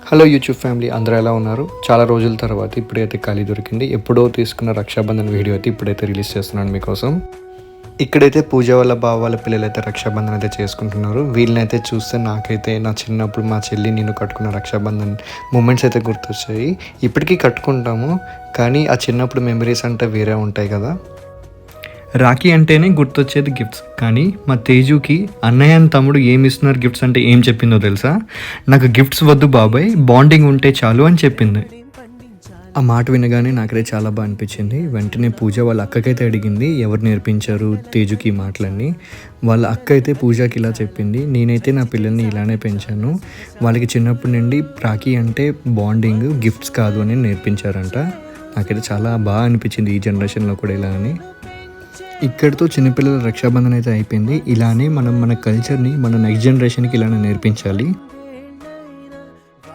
Hello YouTube family, అందరూ ఎలా ఉన్నారు? చాలా రోజుల తర్వాత ఇప్పుడైతే ఖాళీ దొరికింది. ఎప్పుడో తీసుకున్న రక్షాబంధన్ వీడియో అయితే ఇప్పుడైతే రిలీజ్ చేస్తున్నాను మీకోసం. ఇక్కడైతే పూజ వాళ్ళ బావ వాళ్ళ పిల్లలైతే రక్షాబంధన్ అయితే చేసుకుంటున్నారు. వీళ్ళనైతే చూస్తే నాకైతే నా చిన్నప్పుడు మా చెల్లి నేను కట్టుకున్న రక్షాబంధన్ మూమెంట్స్ అయితే గుర్తొచ్చాయి. ఇప్పటికీ కట్టుకుంటాము, కానీ ఆ చిన్నప్పుడు మెమరీస్ అంటే వేరే ఉంటాయి కదా. రాఖీ అంటేనే గుర్తొచ్చేది గిఫ్ట్స్. కానీ మా తేజుకి అన్నయ్య తమ్ముడు ఏమి ఇస్తున్నారు గిఫ్ట్స్ అంటే ఏం చెప్పిందో తెలుసా? నాకు గిఫ్ట్స్ వద్దు బాబాయ్, బాండింగ్ ఉంటే చాలు అని చెప్పింది. ఆ మాట వినగానే నాకైతే చాలా బాగా అనిపించింది. వెంటనే పూజ వాళ్ళ అక్కకైతే అడిగింది, ఎవరు నేర్పించారు తేజుకి మాటలన్నీ. వాళ్ళ అక్క అయితే పూజకి ఇలా చెప్పింది, నేనైతే నా పిల్లల్ని ఇలానే పెంచాను, వాళ్ళకి చిన్నప్పటి నుండి రాఖీ అంటే బాండింగ్, గిఫ్ట్స్ కాదు అని నేర్పించారంట. నాకైతే చాలా బాగా అనిపించింది ఈ జనరేషన్లో కూడా ఇలా అని. ఇక్కడితో చిన్నపిల్లల రక్షాబంధన్ అయితే అయిపోయింది. ఇలానే మనం మన కల్చర్ని మన నెక్స్ట్ జనరేషన్కి ఇలానే నేర్పించాలి.